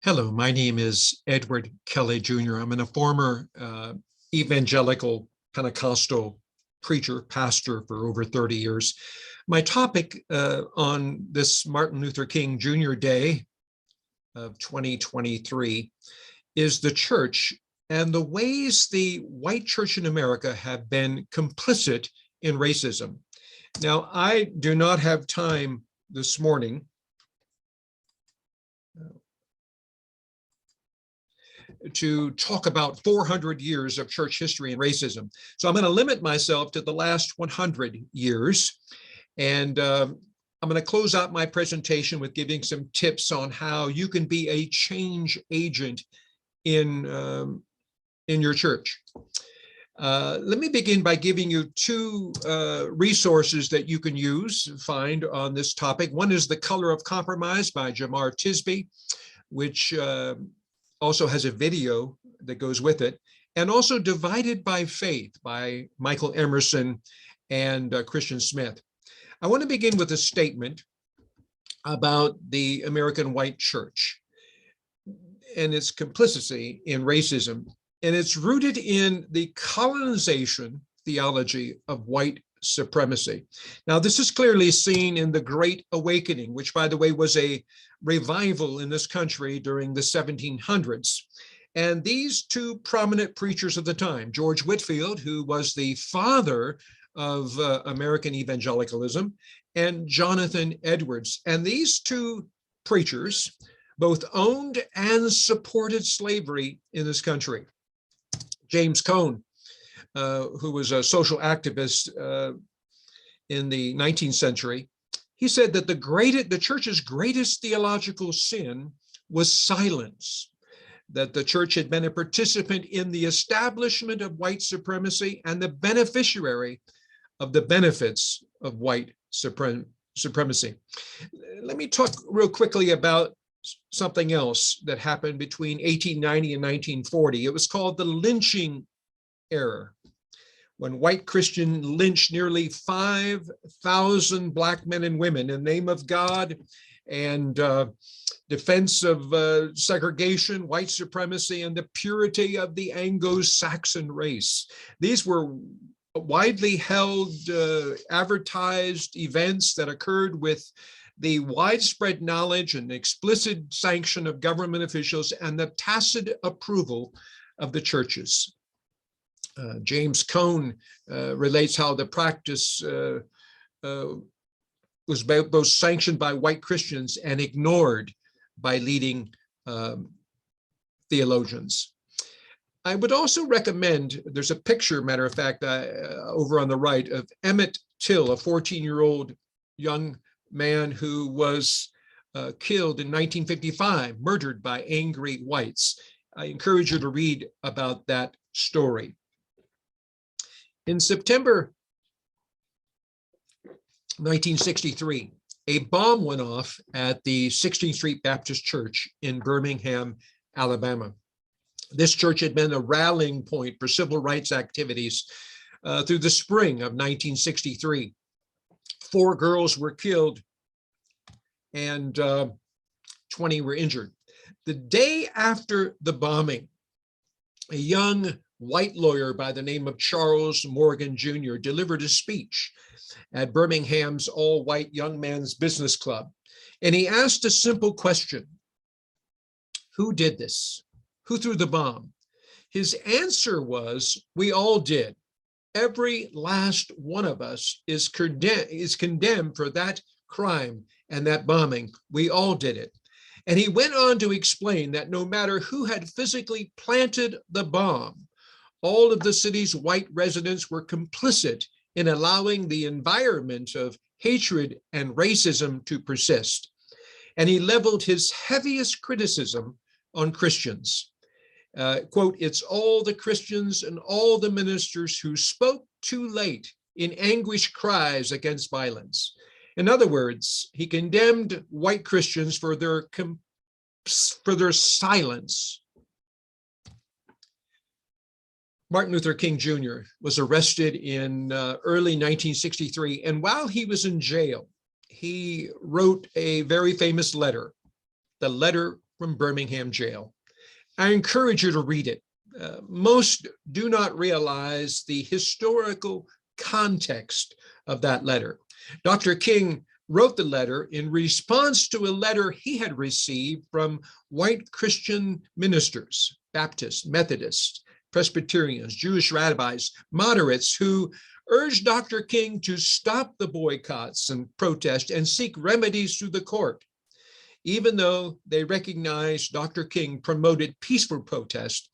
Hello, my name is Edward Kelly Jr. I'm a former evangelical Pentecostal preacher, pastor for over 30 years. My topic on this Martin Luther King Jr. Day of 2023 is the church and the ways the white church in America have been complicit in racism. Now, I do not have time this morning to talk about 400 years of church history and racism. So I'm going to limit myself to the last 100 years. And I'm going to close out my presentation with giving some tips on how you can be a change agent in your church. Let me begin by giving you two resources that you can find on this topic. One is The Color of Compromise by Jamar Tisby, which also has a video that goes with it, and also Divided by Faith by Michael Emerson and Christian Smith. I want to begin with a statement about the American white church and its complicity in racism, and it's rooted in the colonization theology of white supremacy. Now, this is clearly seen in the Great Awakening, which, by the way, was a revival in this country during the 1700s. And these two prominent preachers of the time, George Whitefield, who was the father of American evangelicalism, and Jonathan Edwards. And these two preachers both owned and supported slavery in this country. James Cone, who was a social activist in the 19th century, he said that the church's greatest theological sin was silence, that the church had been a participant in the establishment of white supremacy and the beneficiary of the benefits of white supremacy. Let me talk real quickly about something else that happened between 1890 and 1940. It was called the lynching era, when white Christians lynched nearly 5,000 Black men and women in the name of God and defense of segregation, white supremacy, and the purity of the Anglo-Saxon race. These were widely held, advertised events that occurred with the widespread knowledge and explicit sanction of government officials and the tacit approval of the churches. James Cone relates how the practice was both sanctioned by white Christians and ignored by leading theologians. I would also recommend, there's a picture, matter of fact, over on the right, of Emmett Till, a 14-year-old young man who was killed in 1955, murdered by angry whites. I encourage you to read about that story. In September 1963, a bomb went off at the 16th Street Baptist Church in Birmingham, Alabama. This church had been a rallying point for civil rights activities through the spring of 1963. 4 girls were killed and 20 were injured. The day after the bombing, a young white lawyer by the name of Charles Morgan Jr. delivered a speech at Birmingham's all-white young men's business club. And he asked a simple question: who did this? Who threw the bomb? His answer was, we all did. Every last one of us is condemned for that crime and that bombing. We all did it. And he went on to explain that no matter who had physically planted the bomb, all of the city's white residents were complicit in allowing the environment of hatred and racism to persist. And he leveled his heaviest criticism on Christians. Quote, it's all the Christians and all the ministers who spoke too late in anguished cries against violence. In other words, he condemned white Christians for their silence. Martin Luther King Jr. was arrested in early 1963, and while he was in jail, he wrote a very famous letter, the letter from Birmingham jail. I encourage you to read it. Most do not realize the historical context of that letter. Dr. King wrote the letter in response to a letter he had received from white Christian ministers, Baptists, Methodists, Presbyterians, Jewish rabbis, moderates, who urged Dr. King to stop the boycotts and protests and seek remedies through the court. Even though they recognized Dr. King promoted peaceful protest,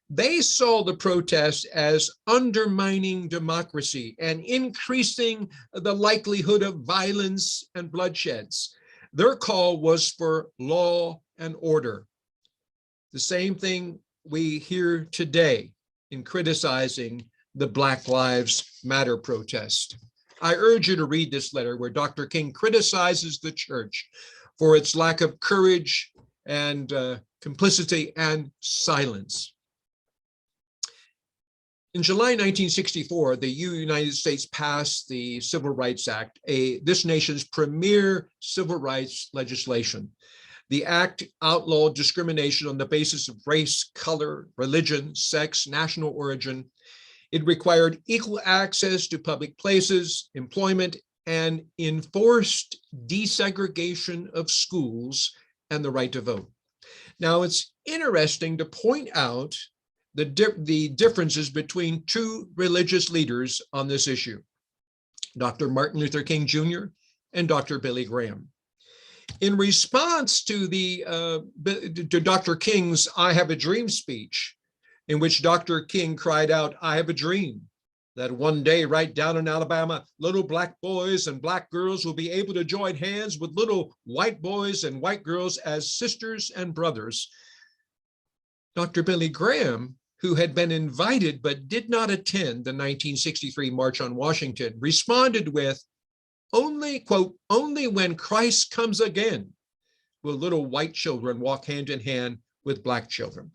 they saw the protest as undermining democracy and increasing the likelihood of violence and bloodsheds. Their call was for law and order. The same thing we hear today in criticizing the Black Lives Matter protest. I urge you to read this letter where Dr. King criticizes the church for its lack of courage and complicity and silence. In July 1964, the United States passed the Civil Rights Act, this nation's premier civil rights legislation. The act outlawed discrimination on the basis of race, color, religion, sex, national origin. It required equal access to public places, employment, and enforced desegregation of schools and the right to vote. Now, it's interesting to point out the differences between two religious leaders on this issue, Dr. Martin Luther King Jr. and Dr. Billy Graham. In response to Dr. King's "I Have a Dream" speech, in which Dr. King cried out, "I have a dream that one day right down in Alabama, little black boys and black girls will be able to join hands with little white boys and white girls as sisters and brothers." Dr. Billy Graham, who had been invited but did not attend the 1963 March on Washington, responded with, "Only, quote, only when Christ comes again will little white children walk hand in hand with black children."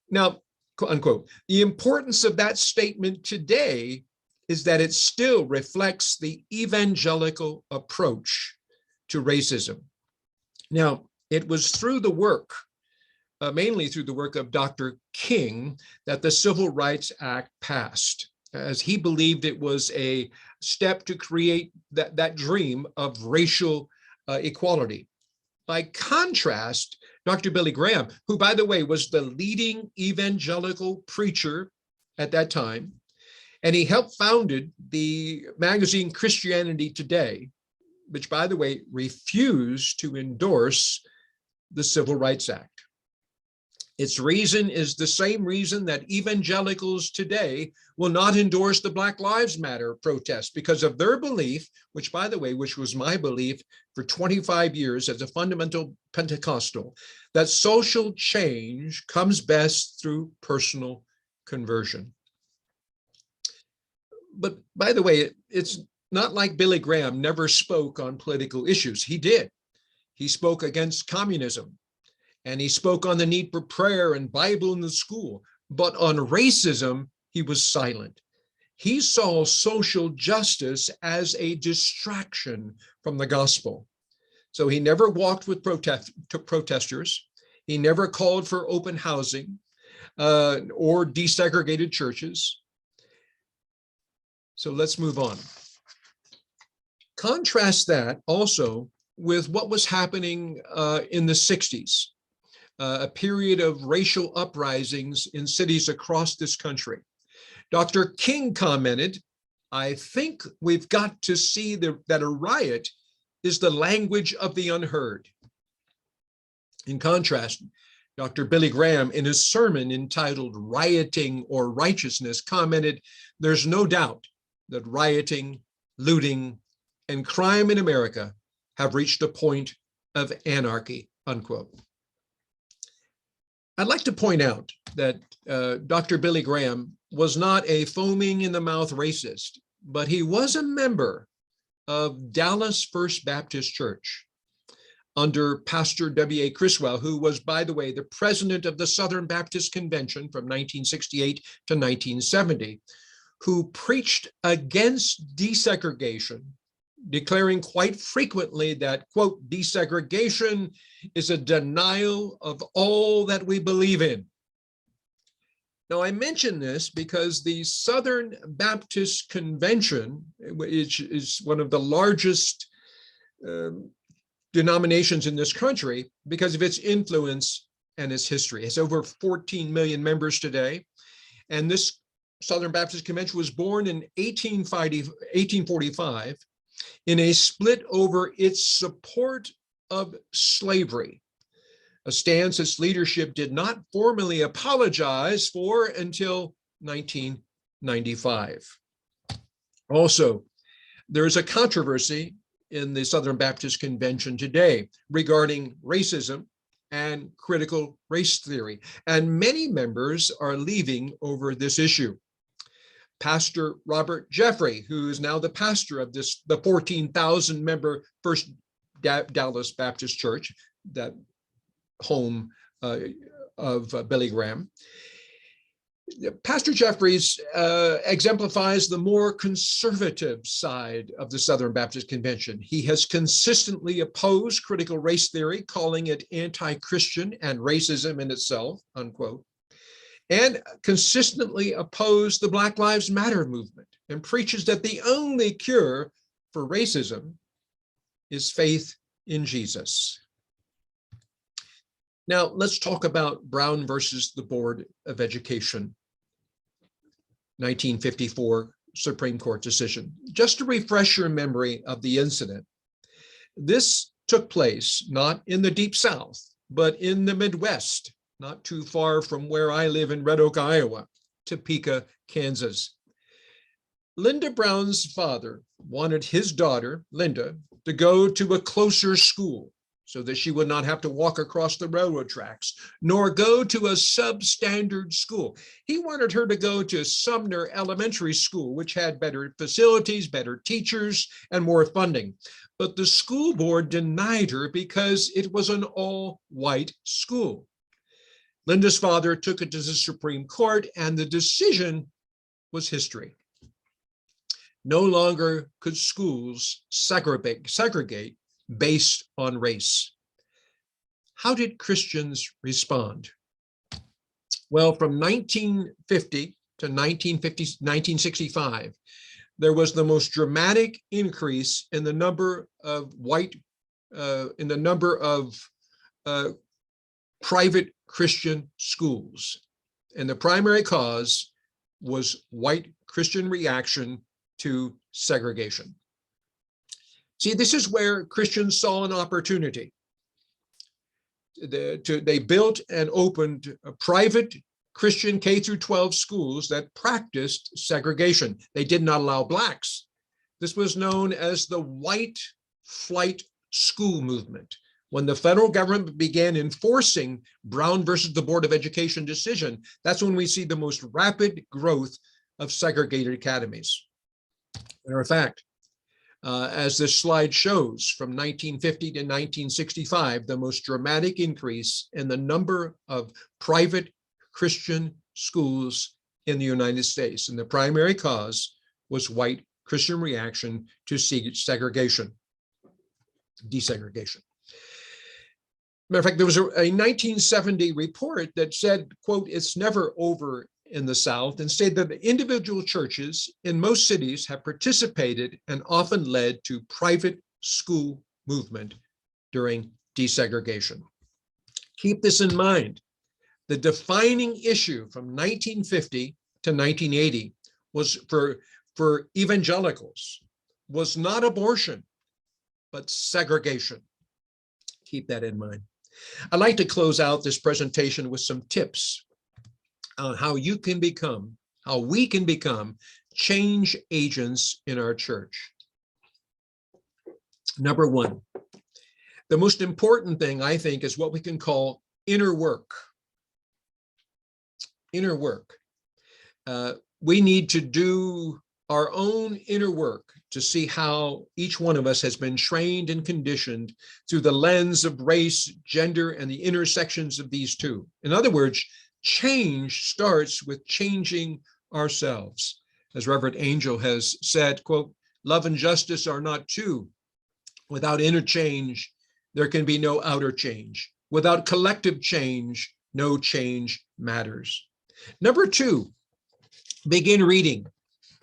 Now, unquote, the importance of that statement today is that it still reflects the evangelical approach to racism. Now, it was through the work, mainly through the work of Dr. King, that the Civil Rights Act passed, as he believed it was a step to create that dream of racial equality. By contrast, Dr. Billy Graham, who, by the way, was the leading evangelical preacher at that time, and he helped founded the magazine Christianity Today, which, by the way, refused to endorse the Civil Rights Act. Its reason is the same reason that evangelicals today will not endorse the Black Lives Matter protest, because of their belief, which, by the way, which was my belief for 25 years as a fundamental Pentecostal, that social change comes best through personal conversion. But by the way, it's not like Billy Graham never spoke on political issues. He did. He spoke against communism, and he spoke on the need for prayer and Bible in the school. But on racism, he was silent. He saw social justice as a distraction from the gospel. So he never walked with protesters. He never called for open housing or desegregated churches. So let's move on. Contrast that also with what was happening in the 60s. A period of racial uprisings in cities across this country. Dr. King commented, "I think we've got to see that a riot is the language of the unheard." In contrast, Dr. Billy Graham, in his sermon entitled "Rioting or Righteousness," commented, "There's no doubt that rioting, looting, and crime in America have reached a point of anarchy," unquote. I'd like to point out that Dr. Billy Graham was not a foaming in the mouth racist, but he was a member of Dallas First Baptist Church under Pastor W.A. Criswell, who was, by the way, the president of the Southern Baptist Convention from 1968 to 1970, who preached against desegregation declaring quite frequently that, quote, desegregation is a denial of all that we believe in. Now, I mention this because the Southern Baptist Convention, which is one of the largest denominations in this country because of its influence and its history. It's over 14 million members today. And this Southern Baptist Convention was born in 1845 in a split over its support of slavery, a stance its leadership did not formally apologize for until 1995. Also, there is a controversy in the Southern Baptist Convention today regarding racism and critical race theory, and many members are leaving over this issue. Pastor Robert Jeffrey, who is now the pastor of the 14,000 member First Dallas Baptist Church, that home of Billy Graham. Pastor Jeffries exemplifies the more conservative side of the Southern Baptist Convention. He has consistently opposed critical race theory, calling it anti-Christian and racism in itself, unquote, and consistently opposed the Black Lives Matter movement and preaches that the only cure for racism is faith in Jesus. Now, let's talk about Brown versus the Board of Education, 1954 Supreme Court decision. Just to refresh your memory of the incident, this took place not in the Deep South, but in the Midwest, not too far from where I live in Red Oak, Iowa, Topeka, Kansas. Linda Brown's father wanted his daughter, Linda, to go to a closer school so that she would not have to walk across the railroad tracks, nor go to a substandard school. He wanted her to go to Sumner Elementary School, which had better facilities, better teachers, and more funding. But the school board denied her because it was an all-white school. Linda's father took it to the Supreme Court, and the decision was history. No longer could schools segregate based on race. How did Christians respond? Well, from 1950 to 1965, there was the most dramatic increase in the number of private Christian schools. And the primary cause was white Christian reaction to segregation. See, this is where Christians saw an opportunity. They built and opened a private Christian K-12 schools that practiced segregation. They did not allow blacks. This was known as the white flight school movement. When the federal government began enforcing Brown versus the Board of Education decision, that's when we see the most rapid growth of segregated academies. Matter of fact, as this slide shows, from 1950 to 1965, the most dramatic increase in the number of private Christian schools in the United States. And the primary cause was white Christian reaction to segregation, desegregation. Matter of fact, there was a 1970 report that said, quote, "It's never over in the South," and stated that individual churches in most cities have participated and often led to private school movement during desegregation. Keep this in mind. The defining issue from 1950 to 1980 was for evangelicals was not abortion, but segregation. Keep that in mind. I'd like to close out this presentation with some tips on how we can become change agents in our church. Number one, the most important thing, I think, is what we can call inner work. Inner work. We need to do our own inner work to see how each one of us has been trained and conditioned through the lens of race, gender, and the intersections of these two. In other words, change starts with changing ourselves. As Reverend Angel has said, quote, Love and justice are not two. Without interchange, there can be no outer change. Without collective change, no change matters. Number two, begin reading,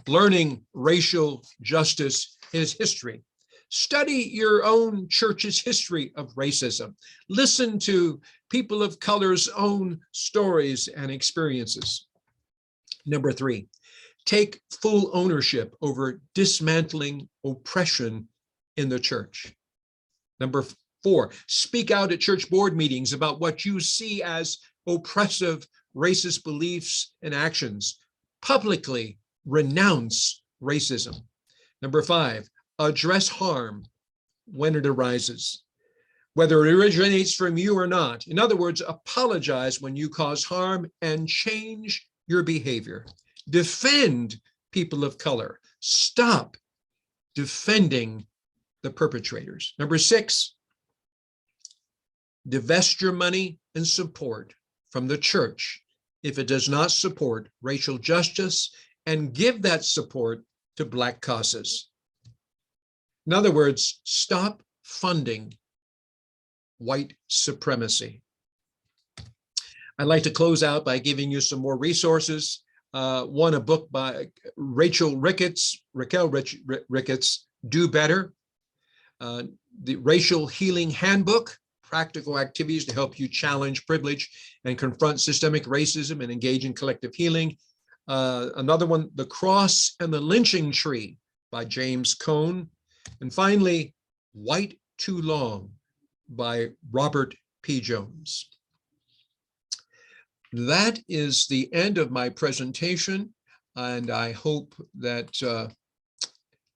learning racial justice is history. Study your own church's history of racism. Listen to people of color's own stories and experiences. Number three, take full ownership over dismantling oppression in the church. Number four, speak out at church board meetings about what you see as oppressive racist beliefs and actions. Publicly renounce racism. Number five, address harm when it arises, whether it originates from you or not. In other words, apologize when you cause harm and change your behavior. Defend people of color. Stop defending the perpetrators. Number six, divest your money and support from the church if it does not support racial justice, and give that support to Black causes. In other words, stop funding white supremacy. I'd like to close out by giving you some more resources. One, a book by Raquel Ricketts, Do Better. The Racial Healing Handbook, practical activities to help you challenge privilege and confront systemic racism and engage in collective healing. Another one, The Cross and the Lynching Tree by James Cone. And finally, White Too Long by Robert P. Jones. That is the end of my presentation, and I hope that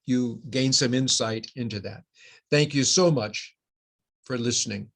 you gain some insight into that. Thank you so much for listening.